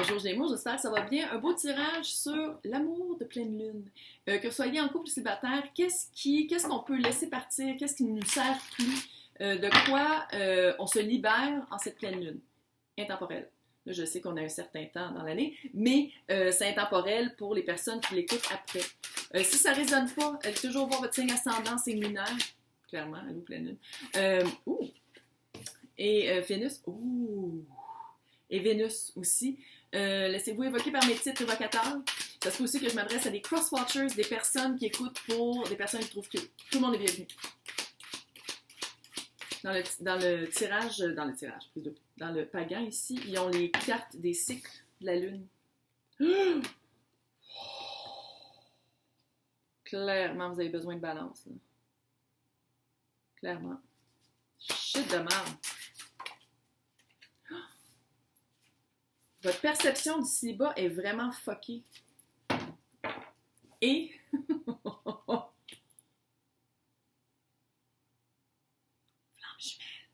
Bonjour Gémeaux, j'espère que ça va bien. Un beau tirage sur l'amour de pleine lune. Que vous soyez en couple ou célibataire, qu'est-ce qu'on peut laisser partir? Qu'est-ce qui ne nous sert plus? De quoi on se libère en cette pleine lune? Intemporelle. Là, je sais qu'on a un certain temps dans l'année, mais c'est intemporel pour les personnes qui l'écoutent après. Si ça ne résonne pas, allez toujours voir votre signe ascendant, signe lunaire. Clairement, allô, pleine lune. Et Vénus. Et Vénus aussi. Laissez-vous évoquer par mes titres évocateurs. Ça se peut aussi que je m'adresse à des cross-watchers, des personnes qui écoutent pour des personnes qui trouvent que tout le monde est bienvenu. Dans le pagan ici, ils ont les cartes des cycles de la lune. Clairement, vous avez besoin de balance. Là. Clairement. Shit de merde. Votre perception du célibat est vraiment fuckée. Et... Flamme jumelle.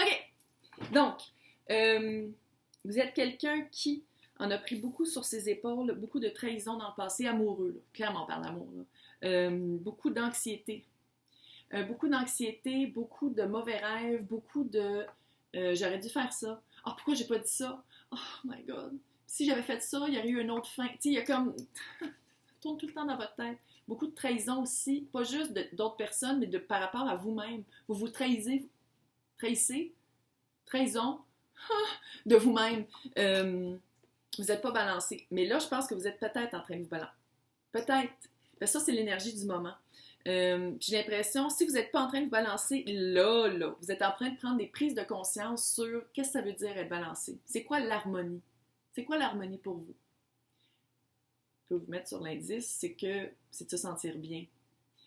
OK. Donc, vous êtes quelqu'un qui en a pris beaucoup sur ses épaules, beaucoup de trahison dans le passé, amoureux, là, clairement par l'amour. Beaucoup d'anxiété. Beaucoup de mauvais rêves, beaucoup de j'aurais dû faire ça. Ah, pourquoi j'ai pas dit ça? Oh my God. Si j'avais fait ça, il y aurait eu une autre fin. Tu sais, il y a comme... ça tourne tout le temps dans votre tête. Beaucoup de trahison aussi, pas juste d'autres personnes, mais par rapport à vous-même. Vous vous trahissez, trahison de vous-même. Vous n'êtes pas balancé. Mais là, je pense que vous êtes peut-être en train de vous balancer. Peut-être. Parce que ça, c'est l'énergie du moment. J'ai l'impression, si vous n'êtes pas en train de vous balancer, là, vous êtes en train de prendre des prises de conscience sur qu'est-ce que ça veut dire être balancé. C'est quoi l'harmonie? C'est quoi l'harmonie pour vous? Je peux vous mettre sur l'indice, c'est de se sentir bien.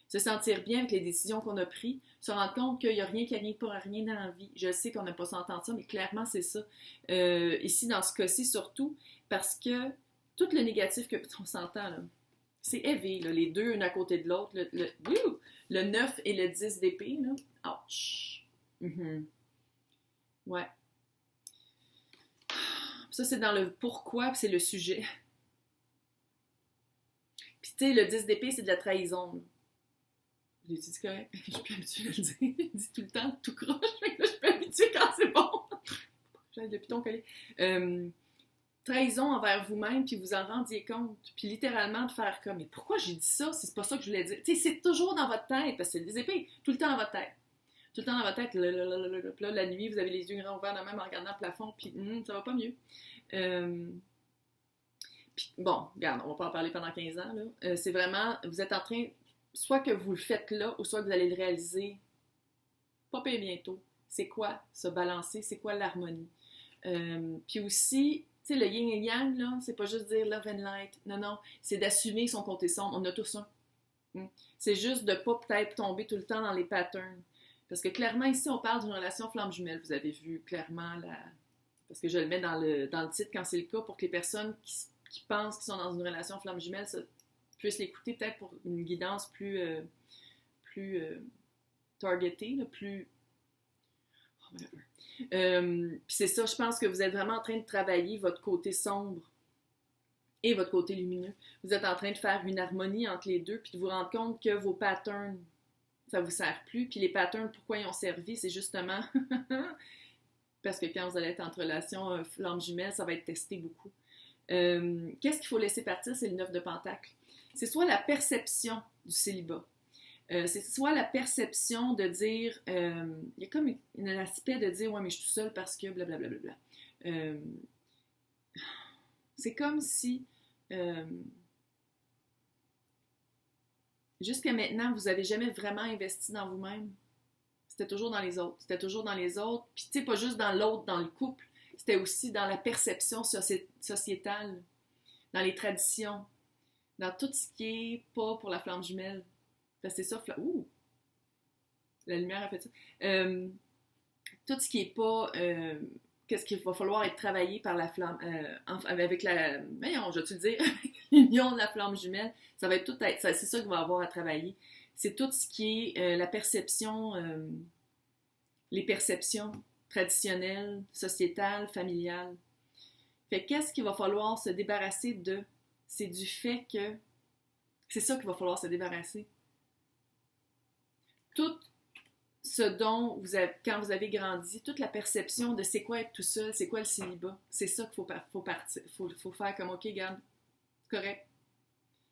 Se sentir bien avec les décisions qu'on a prises, se rendre compte qu'il n'y a rien qui arrive pour rien dans la vie. Je sais qu'on n'a pas s'entendre ça, mais clairement, c'est ça. Ici, dans ce cas-ci, surtout, parce que tout le négatif que on s'entend, là, c'est heavy, là, les deux, une à côté de l'autre. Le 9 et le 10 d'épée, là. Ouch! Ouais. Ça, c'est dans le pourquoi, puis c'est le sujet. Puis, tu sais, le 10 d'épée, c'est de la trahison. Là. J'ai dit, c'est correct. Je suis plus habituée à le dire. Il dit tout le temps, tout croche. Je suis plus habituée quand c'est bon. J'ai le piton collé. Trahison envers vous-même, puis vous en rendiez compte. Puis littéralement de faire comme, mais pourquoi j'ai dit ça? C'est pas ça que je voulais dire. Tu sais, c'est toujours dans votre tête, parce que c'est des épées, tout le temps dans votre tête. Tout le temps dans votre tête, là, la nuit, vous avez les yeux grands ouverts de même en regardant le plafond, puis ça va pas mieux. Puis bon, regarde, on va pas en parler pendant 15 ans, là. C'est vraiment, vous êtes en train, soit que vous le faites là, ou soit que vous allez le réaliser pas bien bientôt. C'est quoi se balancer? C'est quoi l'harmonie? Puis aussi, tu sais, le yin et yang, là, c'est pas juste dire love and light. Non, c'est d'assumer son côté sombre. On a tous un. C'est juste de pas peut-être tomber tout le temps dans les patterns. Parce que clairement, ici, on parle d'une relation flamme jumelle. Vous avez vu clairement la... Parce que je le mets dans le titre quand c'est le cas, pour que les personnes qui pensent qu'ils sont dans une relation flamme jumelle puissent l'écouter peut-être pour une guidance plus targetée, là, plus... Puis c'est ça, je pense que vous êtes vraiment en train de travailler votre côté sombre et votre côté lumineux. Vous êtes en train de faire une harmonie entre les deux, puis de vous rendre compte que vos patterns, ça vous sert plus. Puis les patterns, pourquoi ils ont servi, c'est justement parce que quand vous allez être en relation flamme jumelle, ça va être testé beaucoup. Qu'est-ce qu'il faut laisser partir? C'est le 9 de Pentacle. C'est soit la perception du célibat. C'est soit la perception de dire... il y a comme un aspect de dire « Ouais, mais je suis tout seul parce que blablabla. » C'est comme si... jusqu'à maintenant, vous n'avez jamais vraiment investi dans vous-même. C'était toujours dans les autres. Puis tu sais, pas juste dans l'autre, dans le couple. C'était aussi dans la perception sociétale, dans les traditions, dans tout ce qui est pas pour la flamme jumelle. Parce que c'est ça, la lumière a fait ça. Tout ce qui est pas, qu'est-ce qu'il va falloir être travaillé par la flamme, avec la, voyons, je vais te le dire, l'union de la flamme jumelle, ça va être tout, c'est ça qu'il va avoir à travailler. C'est tout ce qui est la perception, les perceptions traditionnelles, sociétales, familiales. Fait qu'est-ce qu'il va falloir se débarrasser de? C'est du fait que c'est ça qu'il va falloir se débarrasser. Tout ce dont quand vous avez grandi, toute la perception de c'est quoi être tout seul, c'est quoi le célibat, c'est ça qu'il faut faire comme, OK, garde, correct.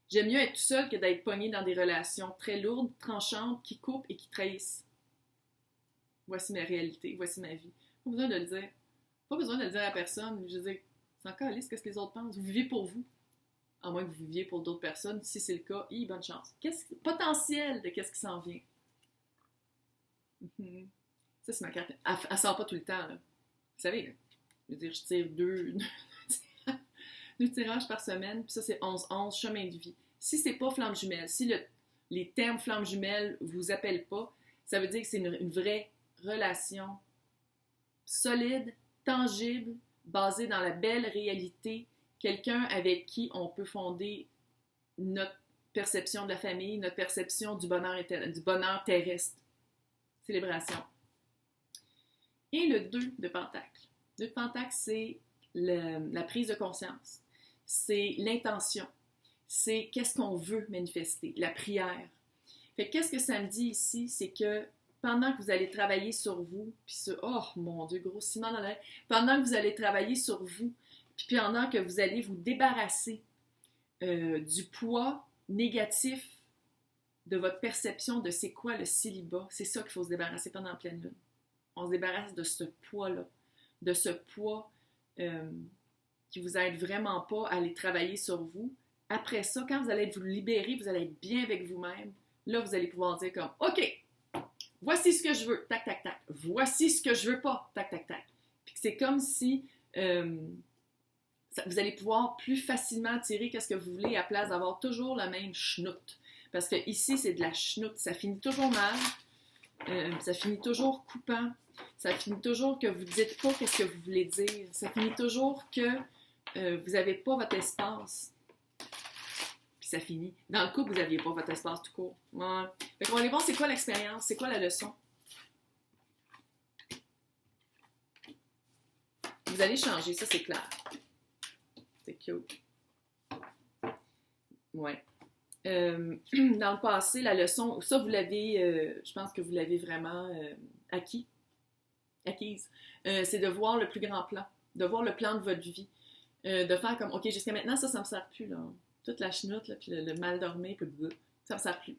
J'aime mieux être tout seul que d'être pogné dans des relations très lourdes, tranchantes, qui coupent et qui trahissent. Voici ma réalité, voici ma vie. Pas besoin de le dire. Pas besoin de le dire à personne. Je veux dire, c'est encore lisse, qu'est-ce que les autres pensent. Vous vivez pour vous. À moins que vous viviez pour d'autres personnes. Si c'est le cas, bonne chance. Potentiel de qu'est-ce qui s'en vient. Ça, c'est ma carte. Elle sort pas tout le temps, là. Vous savez, là. Je veux dire, je tire deux tirages par semaine, puis ça, c'est 11-11, chemin de vie. Si c'est pas flamme jumelle, si les termes flamme jumelle vous appellent pas, ça veut dire que c'est une vraie relation solide, tangible, basée dans la belle réalité, quelqu'un avec qui on peut fonder notre perception de la famille, notre perception du bonheur terrestre. Célébration. Et le 2 de Pentacle. Le 2 de Pentacle, c'est la prise de conscience. C'est l'intention. C'est qu'est-ce qu'on veut manifester, la prière. Fait qu'est-ce que ça me dit ici, c'est que pendant que vous allez travailler sur vous, puis oh mon Dieu, gros ciment dans l'air, pendant que vous allez travailler sur vous, puis pendant que vous allez vous débarrasser du poids négatif de votre perception de c'est quoi le célibat, c'est ça qu'il faut se débarrasser pendant la pleine lune. On se débarrasse de ce poids-là, de ce poids qui vous aide vraiment pas à aller travailler sur vous. Après ça, quand vous allez vous libérer, vous allez être bien avec vous-même, là, vous allez pouvoir dire comme, OK, voici ce que je veux, tac, tac, tac. Voici ce que je veux pas, tac, tac, tac. Puis c'est comme si vous allez pouvoir plus facilement tirer qu'est-ce que vous voulez à place d'avoir toujours la même chenoute. Parce que ici, c'est de la chenoute. Ça finit toujours mal. Ça finit toujours coupant. Ça finit toujours que vous ne dites pas ce que vous voulez dire. Ça finit toujours que vous n'avez pas votre espace. Puis ça finit. Dans le couple, vous n'aviez pas votre espace tout court. Ouais. Fait qu'on va aller voir c'est quoi l'expérience, c'est quoi la leçon. Vous allez changer, ça c'est clair. C'est cute. Ouais. Dans le passé, la leçon, ça vous l'avez, je pense que vous l'avez vraiment acquise. C'est de voir le plus grand plan, de voir le plan de votre vie, de faire comme, OK, jusqu'à maintenant, ça me sert plus, là. Toute la chenoute, là, puis le mal dormir, puis ça me sert plus.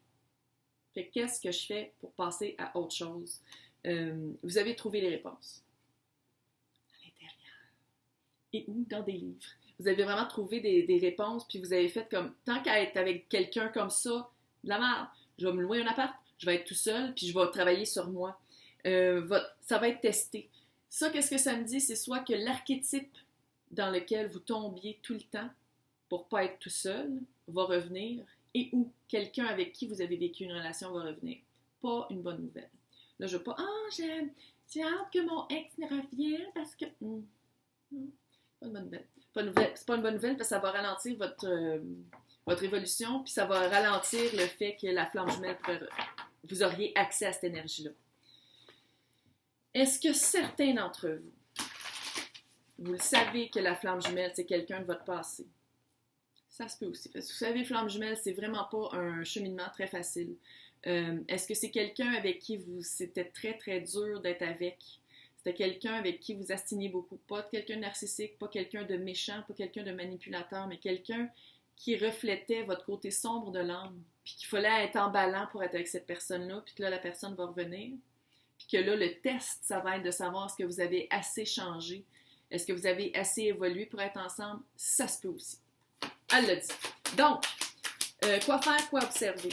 Fait que qu'est-ce que je fais pour passer à autre chose? Vous avez trouvé les réponses. À l'intérieur. Et où? Dans des livres. Vous avez vraiment trouvé des réponses, puis vous avez fait comme, tant qu'à être avec quelqu'un comme ça, de la merde, je vais me louer un appart, je vais être tout seul, puis je vais travailler sur moi. Ça va être testé. Ça, qu'est-ce que ça me dit? C'est soit que l'archétype dans lequel vous tombiez tout le temps, pour pas être tout seul, va revenir, et ou quelqu'un avec qui vous avez vécu une relation va revenir. Pas une bonne nouvelle. Là, je veux pas, j'ai hâte que mon ex revienne parce que... Non, pas une bonne nouvelle. C'est pas une bonne nouvelle parce que ça va ralentir votre évolution, puis ça va ralentir le fait que la flamme jumelle, vous auriez accès à cette énergie-là. Est-ce que certains d'entre vous le savez que la flamme jumelle, c'est quelqu'un de votre passé? Ça se peut aussi. Parce que vous savez, flamme jumelle, c'est vraiment pas un cheminement très facile. Est-ce que c'est quelqu'un avec qui c'était très, très dur d'être avec? C'était quelqu'un avec qui vous astiniez beaucoup. Pas quelqu'un de narcissique, pas quelqu'un de méchant, pas quelqu'un de manipulateur, mais quelqu'un qui reflétait votre côté sombre de l'âme. Puis qu'il fallait être emballant pour être avec cette personne-là, puis que là, la personne va revenir. Puis que là, le test, ça va être de savoir est-ce que vous avez assez changé? Est-ce que vous avez assez évolué pour être ensemble? Ça se peut aussi. Elle l'a dit. Donc, quoi faire, quoi observer?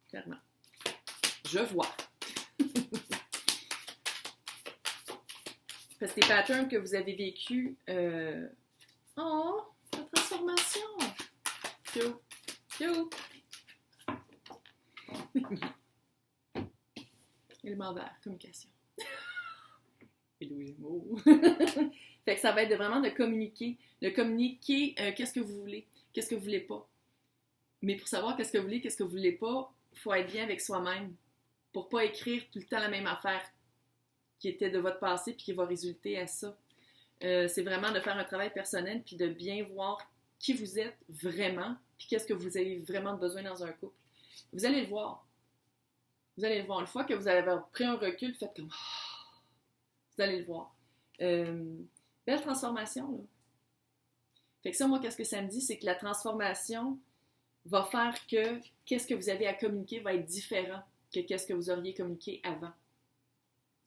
Clairement. Je vois. Parce que les patterns que vous avez vécus... Oh, la transformation! Cute! Élément vert, communication. Hello, Gémeaux. Fait que ça va être vraiment de communiquer. De communiquer qu'est-ce que vous voulez, qu'est-ce que vous voulez pas. Mais pour savoir qu'est-ce que vous voulez, qu'est-ce que vous voulez pas, il faut être bien avec soi-même. Pour pas écrire tout le temps la même affaire qui était de votre passé puis qui va résulter à ça. C'est vraiment de faire un travail personnel puis de bien voir qui vous êtes vraiment puis qu'est-ce que vous avez vraiment besoin dans un couple. Vous allez le voir. Vous allez le voir. Une fois que vous avez pris un recul, faites comme... Vous allez le voir. Belle transformation, là. Fait que ça, moi, qu'est-ce que ça me dit? C'est que la transformation va faire que qu'est-ce que vous avez à communiquer va être différent que qu'est-ce que vous auriez communiqué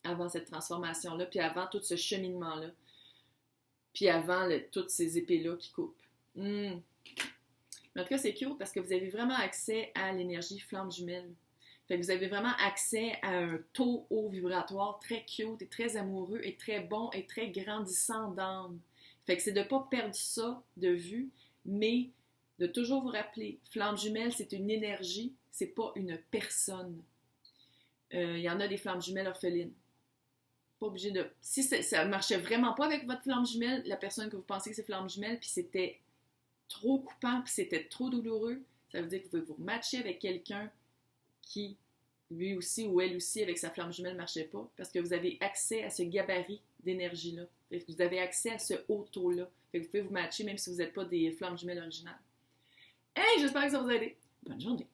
avant cette transformation-là, puis avant tout ce cheminement-là, puis avant toutes ces épées-là qui coupent. Mais en tout cas, c'est cute parce que vous avez vraiment accès à l'énergie flamme jumelle. Fait que vous avez vraiment accès à un taux haut vibratoire très cute et très amoureux et très bon et très grandissant d'âme. Fait que c'est de ne pas perdre ça de vue, mais de toujours vous rappeler, flamme jumelle, c'est une énergie, c'est pas une personne. Il y en a des flammes jumelles orphelines. Pas obligé de... Si ça ne marchait vraiment pas avec votre flamme jumelle, la personne que vous pensez que c'est flamme jumelle, puis c'était trop coupant, puis c'était trop douloureux, ça veut dire que vous pouvez vous matcher avec quelqu'un qui, lui aussi ou elle aussi, avec sa flamme jumelle ne marchait pas, parce que vous avez accès à ce gabarit d'énergie-là. Vous avez accès à ce haut taux-là. Vous pouvez vous matcher même si vous n'êtes pas des flammes jumelles originales. Hey, j'espère que ça vous a aidé. Bonne journée!